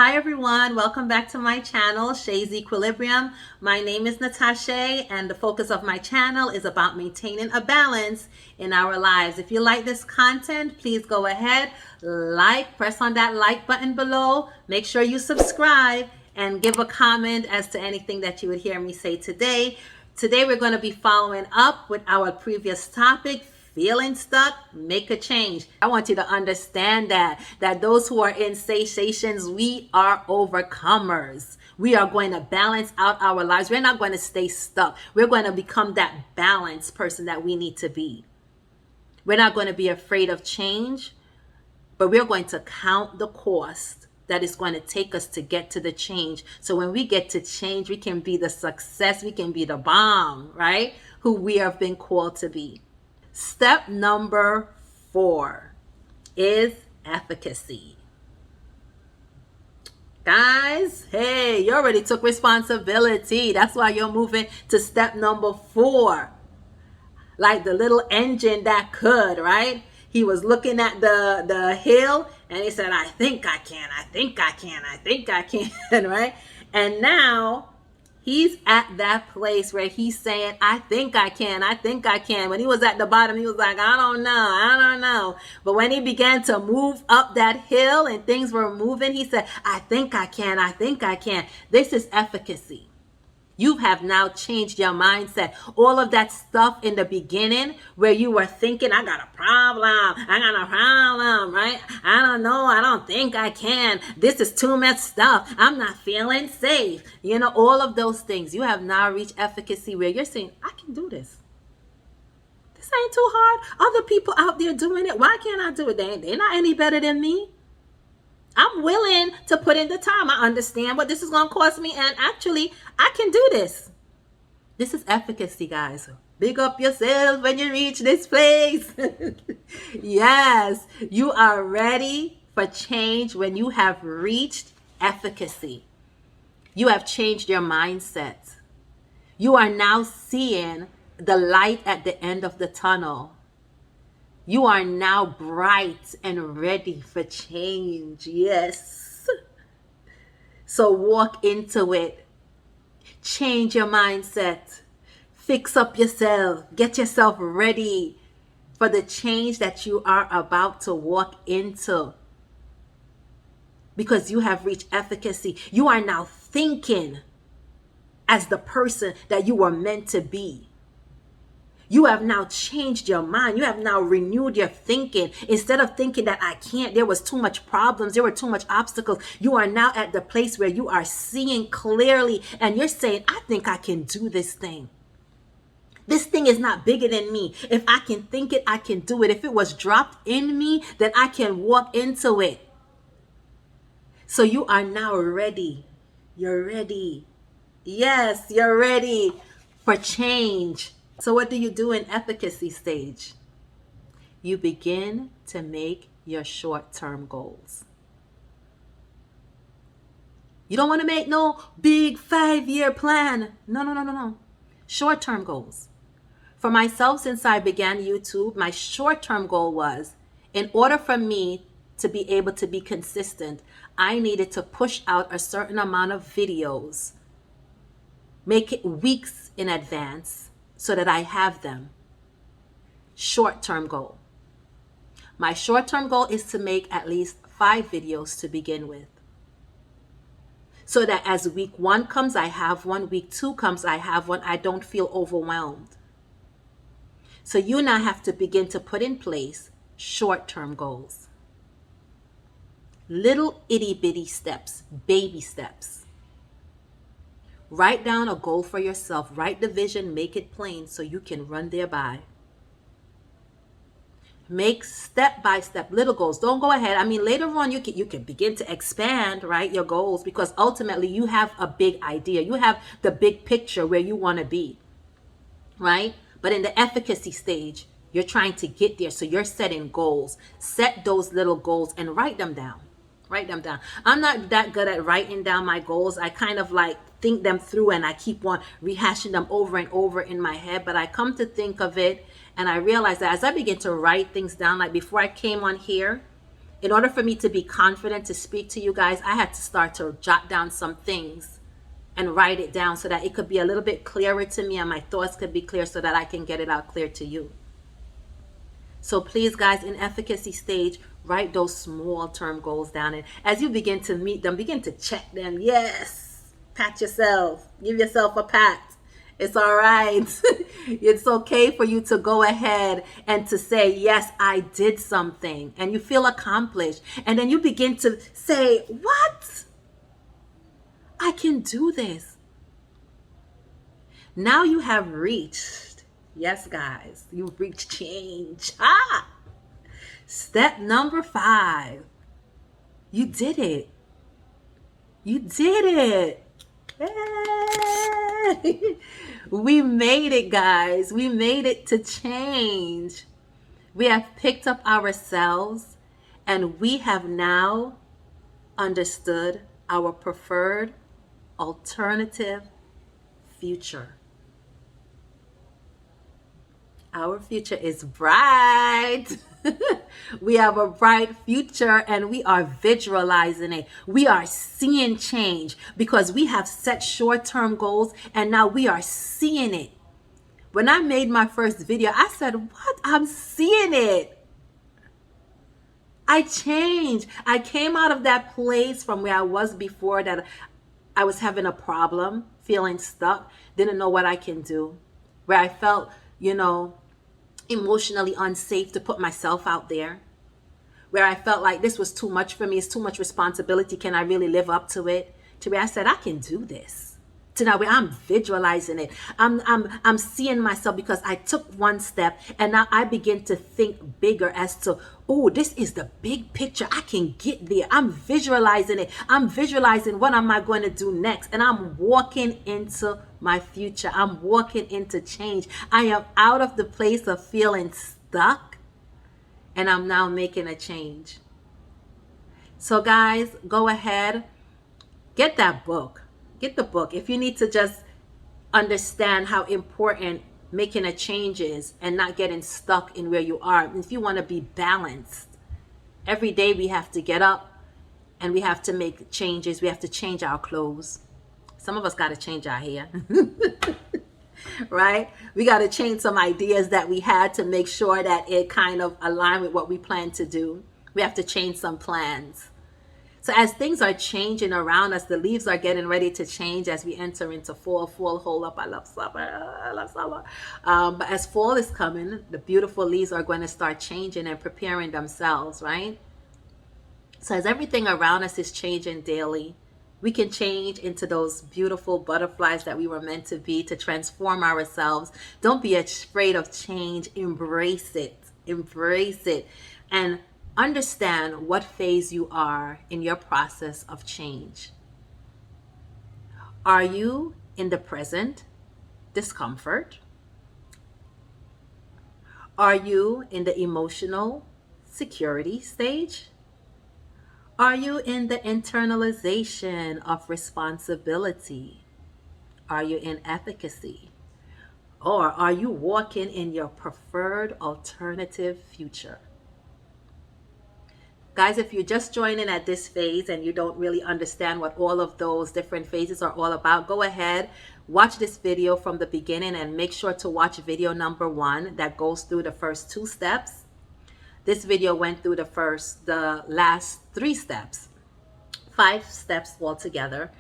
Hi everyone, welcome back to my channel, Shay's Equilibrium. My name is Natasha and the focus of my channel is about maintaining a balance in our lives. If you like this content, please go ahead, press on that like button below, make sure you subscribe and give a comment as to anything that you would hear me say today. Today we're going to be following up with our previous topic, feeling stuck, make a change. I want you to understand that those who are in satiations, we are overcomers. We are going to balance out our lives. We're not going to stay stuck. We're going to become that balanced person that we need to be. We're not going to be afraid of change, but we're going to count the cost that is going to take us to get to the change. So when we get to change, we can be the success, we can be the bomb, right? Who we have been called to be. Step number 4 is efficacy. Guys, hey, you already took responsibility. That's why you're moving to step number 4. Like the little engine that could, right? He was looking at the hill and he said, I think I can, I think I can, I think I can, right? And now he's at that place where he's saying, I think I can, I think I can. When he was at the bottom, he was like, I don't know. But when he began to move up that hill and things were moving, he said, I think I can, I think I can. This is efficacy. You have now changed your mindset. All of that stuff in the beginning where you were thinking, I got a problem, right? I don't know, I don't think I can. This is too much stuff. I'm not feeling safe. You know, all of those things. You have now reached efficacy where you're saying, I can do this. This ain't too hard. Other people out there doing it. Why can't I do it? They're not any better than me. I'm willing to put in the time. I understand what this is going to cost me. And actually, I can do this. This is efficacy, guys. Big up yourself when you reach this place. Yes, you are ready for change when you have reached efficacy. You have changed your mindset. You are now seeing the light at the end of the tunnel. You are now bright and ready for change. Yes. So walk into it. Change your mindset. Fix up yourself. Get yourself ready for the change that you are about to walk into. Because you have reached efficacy. You are now thinking as the person that you were meant to be. You have now changed your mind. You have now renewed your thinking. Instead of thinking that I can't, there was too much problems, there were too much obstacles. You are now at the place where you are seeing clearly and you're saying, I think I can do this thing. This thing is not bigger than me. If I can think it, I can do it. If it was dropped in me, then I can walk into it. So you are now ready. You're ready. Yes, you're ready for change. So what do you do in efficacy stage? You begin to make your short-term goals. You don't want to make no big 5-year plan. No. Short-term goals. For myself, since I began YouTube, my short-term goal was, in order for me to be able to be consistent, I needed to push out a certain amount of videos, make it weeks in advance, so that I have them. Short-term goal. My short-term goal is to make at least 5 videos to begin with. So that as week 1 comes, I have one. Week 2 comes, I have one. I don't feel overwhelmed. So you now have to begin to put in place short-term goals. Little itty-bitty steps, baby steps. Write down a goal for yourself. Write the vision, make it plain so you can run thereby. Make step-by-step little goals. Don't go ahead. I mean, later on, you can begin to expand, right, your goals, because ultimately you have a big idea. You have the big picture where you want to be, right? But in the efficacy stage, you're trying to get there. So you're setting goals. Set those little goals and write them down. Write them down. I'm not that good at writing down my goals. I kind of like think them through and I keep on rehashing them over and over in my head. But I come to think of it and I realize that as I begin to write things down, like before I came on here, In order for me to be confident to speak to you guys, I had to start to jot down some things and write it down so that it could be a little bit clearer to me and my thoughts could be clear so that I can get it out clear to you. So please, guys, in efficacy stage, write those small term goals down. And as you begin to meet them, begin to check them. Yes, pat yourself. Give yourself a pat. It's all right. It's okay for you to go ahead and to say, yes, I did something. And you feel accomplished. And then you begin to say, what? I can do this. Now you have reached, yes, guys, you've reached change. Step number 5. You did it. You did it. Yay. We made it, guys. We made it to change. We have picked up ourselves and we have now understood our preferred alternative future. Our future is bright. We have a bright future and we are visualizing it. We are seeing change because we have set short-term goals and now we are seeing it. When I made my first video, I said, what? I'm seeing it. I changed. I came out of that place from where I was before, that I was having a problem, feeling stuck, didn't know what I can do, where I felt, emotionally unsafe to put myself out there, where I felt like this was too much for me, it's too much responsibility, can I really live up to it? To where I said, I can do this. To now where I'm visualizing it. I'm seeing myself because I took one step and now I begin to think bigger as to, oh, this is the big picture. I can get there. I'm visualizing it. I'm visualizing what am I going to do next. And I'm walking into my future. I'm walking into change. I am out of the place of feeling stuck and I'm now making a change. So guys, go ahead, get that book. Get the book. If you need to just understand how important making a change is and not getting stuck in where you are. If you want to be balanced, every day we have to get up and we have to make changes. We have to change our clothes. Some of us got to change our hair, right? We got to change some ideas that we had to make sure that it kind of align with what we plan to do. We have to change some plans. So as things are changing around us, the leaves are getting ready to change as we enter into fall. Fall, hold up, I love summer. I love summer. But as fall is coming, the beautiful leaves are going to start changing and preparing themselves, right? So as everything around us is changing daily, we can change into those beautiful butterflies that we were meant to be, to transform ourselves. Don't be afraid of change. Embrace it. Embrace it. And understand what phase you are in your process of change. Are you in the present discomfort? Are you in the emotional security stage? Are you in the internalization of responsibility? Are you in efficacy? Or are you walking in your preferred alternative future? Guys, if you're just joining at this phase and you don't really understand what all of those different phases are all about, go ahead, watch this video from the beginning and make sure to watch video number 1 that goes through the first 2 steps. This video went through the last 3 steps, 5 steps altogether.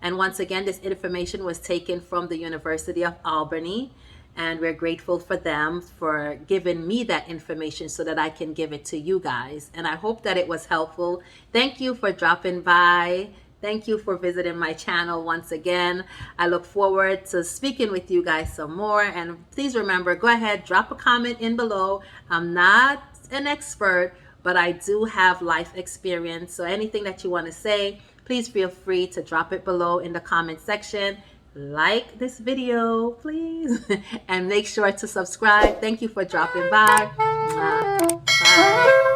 And once again, this information was taken from the University of Albany. And we're grateful for them for giving me that information so that I can give it to you guys. And I hope that it was helpful. Thank you for dropping by. Thank you for visiting my channel once again. I look forward to speaking with you guys some more. And please remember, go ahead, drop a comment in below. I'm not an expert, but I do have life experience. So anything that you want to say, please feel free to drop it below in the comment section. Like this video, please, and make sure to subscribe. Thank you for dropping by. Bye.